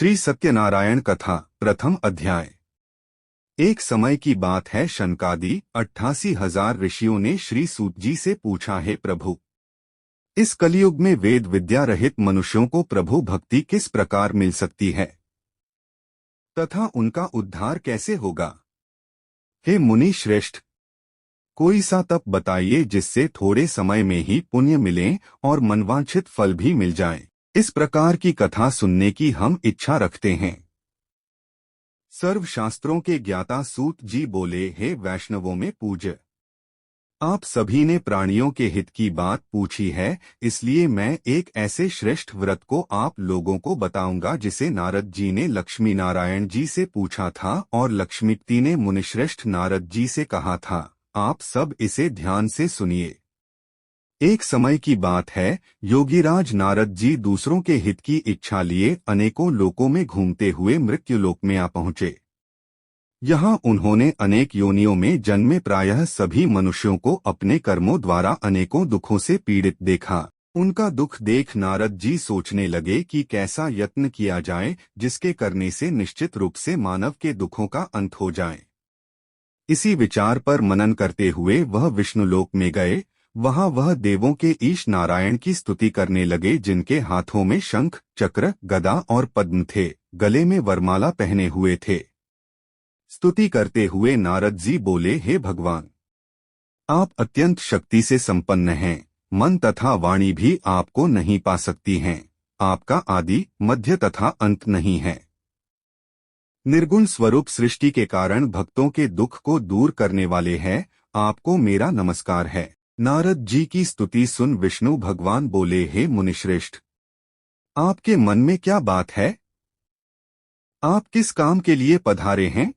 श्री सत्यनारायण कथा प्रथम अध्याय। एक समय की बात है, शनकादि 88,000 ऋषियों ने श्री सूत जी से पूछा, है प्रभु, इस कलयुग में वेद विद्या रहित मनुष्यों को प्रभु भक्ति किस प्रकार मिल सकती है तथा उनका उद्धार कैसे होगा। हे मुनि श्रेष्ठ, कोई सा तप बताइए जिससे थोड़े समय में ही पुण्य मिले और मनवांछित फल भी मिल जाए। इस प्रकार की कथा सुनने की हम इच्छा रखते हैं। सर्वशास्त्रों के ज्ञाता सूत जी बोले, हे वैष्णवों में पूज्य, आप सभी ने प्राणियों के हित की बात पूछी है, इसलिए मैं एक ऐसे श्रेष्ठ व्रत को आप लोगों को बताऊंगा जिसे नारद जी ने लक्ष्मी नारायण जी से पूछा था और लक्ष्मीपति ने मुनिश्रेष्ठ नारद जी से कहा था। आप सब इसे ध्यान से सुनिए। एक समय की बात है, योगीराज नारद जी दूसरों के हित की इच्छा लिए अनेकों लोकों में घूमते हुए मृत्युलोक में आ पहुंचे। यहाँ उन्होंने अनेक योनियों में जन्मे प्रायः सभी मनुष्यों को अपने कर्मों द्वारा अनेकों दुखों से पीड़ित देखा। उनका दुख देख नारद जी सोचने लगे कि कैसा यत्न किया जाए जिसके करने से निश्चित रूप से मानव के दुखों का अंत हो जाए। इसी विचार पर मनन करते हुए वह विष्णुलोक में गए। वहां वह देवों के ईश नारायण की स्तुति करने लगे, जिनके हाथों में शंख, चक्र, गदा और पद्म थे, गले में वरमाला पहने हुए थे। स्तुति करते हुए नारद जी बोले, हे भगवान, आप अत्यंत शक्ति से संपन्न हैं, मन तथा वाणी भी आपको नहीं पा सकती हैं। आपका आदि, मध्य तथा अंत नहीं है। निर्गुण स्वरूप सृष्टि के कारण भक्तों के दुख को दूर करने वाले हैं। आपको मेरा नमस्कार है। नारद जी की स्तुति सुन विष्णु भगवान बोले, हे मुनिश्रेष्ठ, आपके मन में क्या बात है? आप किस काम के लिए पधारे हैं?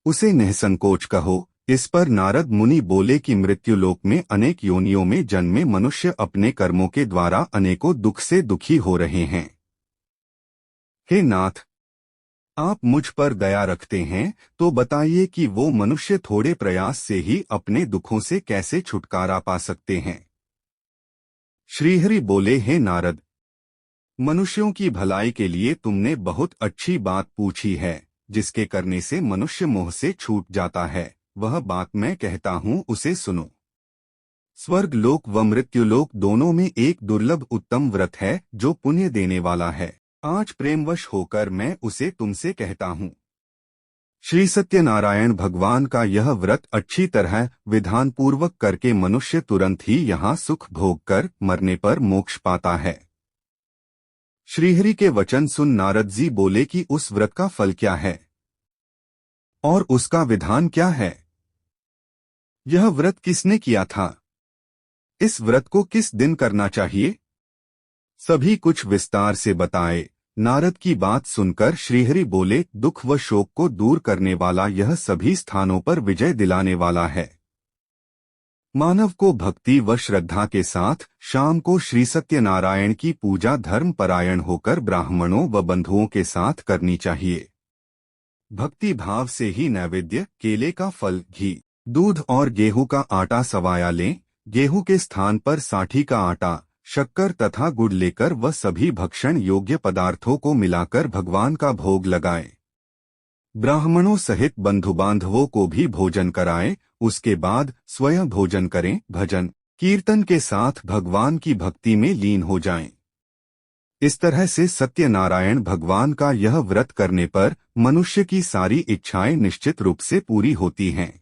उसे निःसंकोच कहो। इस पर नारद मुनि बोले कि मृत्युलोक में अनेक योनियों में जन्मे मनुष्य अपने कर्मों के द्वारा अनेकों दुख से दुखी हो रहे हैं। हे नाथ, आप मुझ पर दया रखते हैं तो बताइए कि वो मनुष्य थोड़े प्रयास से ही अपने दुखों से कैसे छुटकारा पा सकते हैं। श्रीहरि बोले, हे नारद, मनुष्यों की भलाई के लिए तुमने बहुत अच्छी बात पूछी है। जिसके करने से मनुष्य मोह से छूट जाता है, वह बात मैं कहता हूँ, उसे सुनो। स्वर्ग लोक व मृत्युलोक दोनों में एक दुर्लभ उत्तम व्रत है जो पुण्य देने वाला है। आज प्रेमवश होकर मैं उसे तुमसे कहता हूँ। श्री सत्यनारायण भगवान का यह व्रत अच्छी तरह विधान पूर्वक करके मनुष्य तुरंत ही यहाँ सुख भोग कर मरने पर मोक्ष पाता है। श्रीहरि के वचन सुन नारद जी बोले कि उस व्रत का फल क्या है और उसका विधान क्या है? यह व्रत किसने किया था? इस व्रत को किस दिन करना चाहिए? सभी कुछ विस्तार से बताए। नारद की बात सुनकर श्रीहरि बोले, दुख व शोक को दूर करने वाला यह सभी स्थानों पर विजय दिलाने वाला है। मानव को भक्ति व श्रद्धा के साथ शाम को श्री सत्यनारायण की पूजा धर्म परायण होकर ब्राह्मणों व बंधुओं के साथ करनी चाहिए। भक्ति भाव से ही नैवेद्य, केले का फल, घी, दूध और गेहूं का आटा सवाया लें। गेहूं के स्थान पर साठी का आटा, शक्कर तथा गुड़ लेकर वह सभी भक्षण योग्य पदार्थों को मिलाकर भगवान का भोग लगाएं। ब्राह्मणों सहित बंधु बांधवों को भी भोजन कराएं। उसके बाद स्वयं भोजन करें। भजन कीर्तन के साथ भगवान की भक्ति में लीन हो जाएं। इस तरह से सत्यनारायण भगवान का यह व्रत करने पर मनुष्य की सारी इच्छाएं निश्चित रूप से पूरी होती हैं।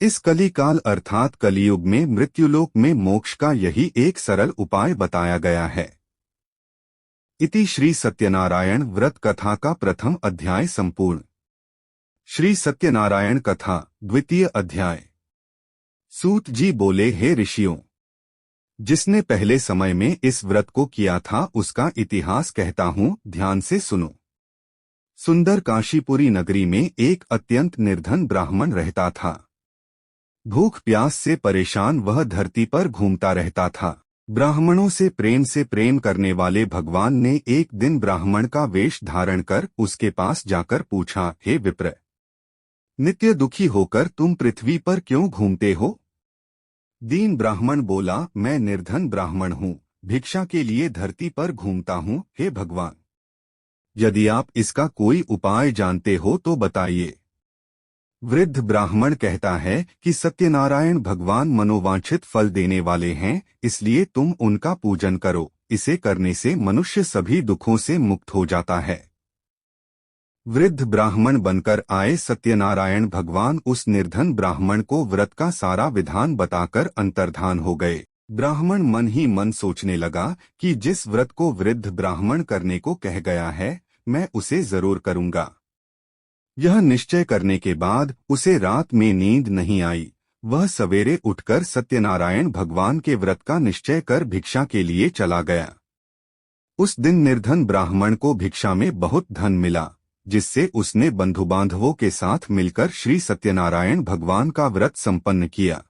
इस कलिकाल अर्थात कलियुग में मृत्युलोक में मोक्ष का यही एक सरल उपाय बताया गया है। इति श्री सत्यनारायण व्रत कथा का प्रथम अध्याय संपूर्ण। श्री सत्यनारायण कथा द्वितीय अध्याय। सूत जी बोले, हे ऋषियों, जिसने पहले समय में इस व्रत को किया था उसका इतिहास कहता हूँ, ध्यान से सुनो। सुंदर काशीपुरी नगरी में एक अत्यंत निर्धन ब्राह्मण रहता था। भूख प्यास से परेशान वह धरती पर घूमता रहता था। ब्राह्मणों से प्रेम करने वाले भगवान ने एक दिन ब्राह्मण का वेश धारण कर उसके पास जाकर पूछा, हे विप्र, नित्य दुखी होकर तुम पृथ्वी पर क्यों घूमते हो? दीन ब्राह्मण बोला, मैं निर्धन ब्राह्मण हूँ, भिक्षा के लिए धरती पर घूमता हूँ, हे भगवान। यदि आप इसका कोई उपाय जानते हो तो बताइए। वृद्ध ब्राह्मण कहता है कि सत्यनारायण भगवान मनोवांछित फल देने वाले हैं, इसलिए तुम उनका पूजन करो। इसे करने से मनुष्य सभी दुखों से मुक्त हो जाता है। वृद्ध ब्राह्मण बनकर आए सत्यनारायण भगवान उस निर्धन ब्राह्मण को व्रत का सारा विधान बताकर अंतर्धान हो गए। ब्राह्मण मन ही मन सोचने लगा कि जिस व्रत को वृद्ध ब्राह्मण करने को कह गया है, मैं उसे जरूर करूंगा। यह निश्चय करने के बाद उसे रात में नींद नहीं आई। वह सवेरे उठकर सत्यनारायण भगवान के व्रत का निश्चय कर भिक्षा के लिए चला गया। उस दिन निर्धन ब्राह्मण को भिक्षा में बहुत धन मिला, जिससे उसने बंधु बांधवों के साथ मिलकर श्री सत्यनारायण भगवान का व्रत संपन्न किया।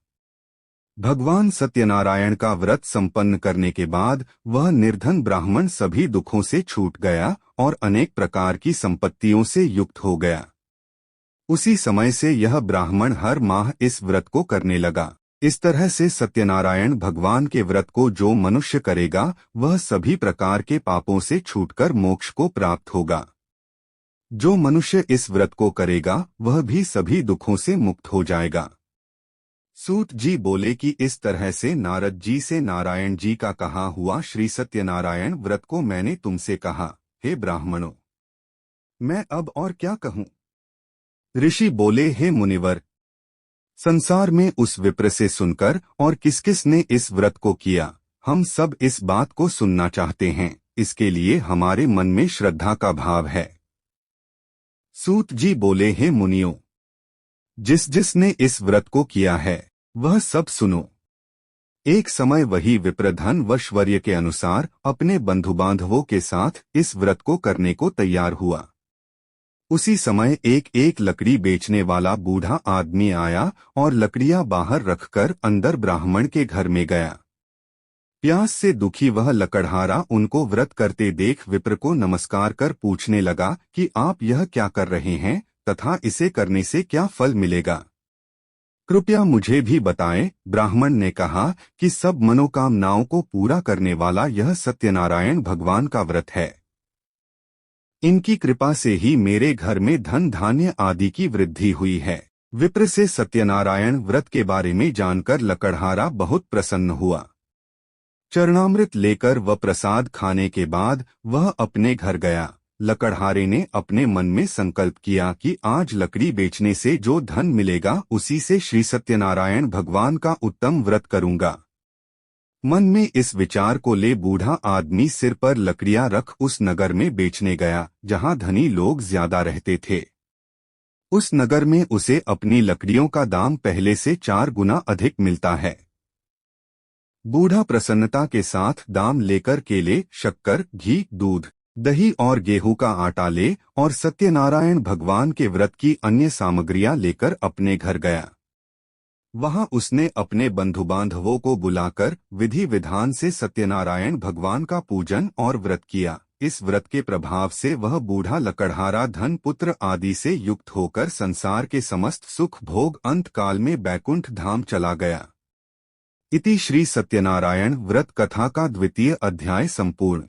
भगवान सत्यनारायण का व्रत संपन्न करने के बाद वह निर्धन ब्राह्मण सभी दुखों से छूट गया और अनेक प्रकार की संपत्तियों से युक्त हो गया। उसी समय से यह ब्राह्मण हर माह इस व्रत को करने लगा। इस तरह से सत्यनारायण भगवान के व्रत को जो मनुष्य करेगा वह सभी प्रकार के पापों से छूटकर मोक्ष को प्राप्त होगा। जो मनुष्य इस व्रत को करेगा वह भी सभी दुखों से मुक्त हो जाएगा। सूत जी बोले कि इस तरह से नारद जी से नारायण जी का कहा हुआ श्री सत्यनारायण व्रत को मैंने तुमसे कहा। हे ब्राह्मणों, मैं अब और क्या कहूँ। ऋषि बोले, हे मुनिवर, संसार में उस विप्र से सुनकर और किस किस ने इस व्रत को किया, हम सब इस बात को सुनना चाहते हैं। इसके लिए हमारे मन में श्रद्धा का भाव है। सूत जी बोले, हे मुनियों, जिस जिसने इस व्रत को किया है वह सब सुनो। एक समय वही विप्र धन व ऐश्वर्य के अनुसार अपने बंधु बांधवों के साथ इस व्रत को करने को तैयार हुआ। उसी समय एक एक लकड़ी बेचने वाला बूढ़ा आदमी आया और लकड़ियां बाहर रखकर अंदर ब्राह्मण के घर में गया। प्यास से दुखी वह लकड़हारा उनको व्रत करते देख विप्र को नमस्कार कर पूछने लगा कि आप यह क्या कर रहे हैं तथा इसे करने से क्या फल मिलेगा, कृपया मुझे भी बताएं। ब्राह्मण ने कहा कि सब मनोकामनाओं को पूरा करने वाला यह सत्यनारायण भगवान का व्रत है। इनकी कृपा से ही मेरे घर में धन धान्य आदि की वृद्धि हुई है। विप्र से सत्यनारायण व्रत के बारे में जानकर लकड़हारा बहुत प्रसन्न हुआ। चरणामृत लेकर व प्रसाद खाने के बाद वह अपने घर गया। लकड़हारे ने अपने मन में संकल्प किया कि आज लकड़ी बेचने से जो धन मिलेगा उसी से श्री सत्यनारायण भगवान का उत्तम व्रत करूंगा। मन में इस विचार को ले बूढ़ा आदमी सिर पर लकड़ियां रख उस नगर में बेचने गया जहां धनी लोग ज्यादा रहते थे। उस नगर में उसे अपनी लकड़ियों का दाम पहले से 4 गुना अधिक मिलता है। बूढ़ा प्रसन्नता के साथ दाम लेकर केले, शक्कर, घी, दूध, दही और गेहूं का आटा ले और सत्यनारायण भगवान के व्रत की अन्य सामग्रियां लेकर अपने घर गया। वहां उसने अपने बंधु बांधवों को बुलाकर विधि विधान से सत्यनारायण भगवान का पूजन और व्रत किया। इस व्रत के प्रभाव से वह बूढ़ा लकड़हारा धन पुत्र आदि से युक्त होकर संसार के समस्त सुख भोग अंत काल में बैकुंठ धाम चला गया। इति श्री सत्यनारायण व्रत कथा का 2वां अध्याय संपूर्ण।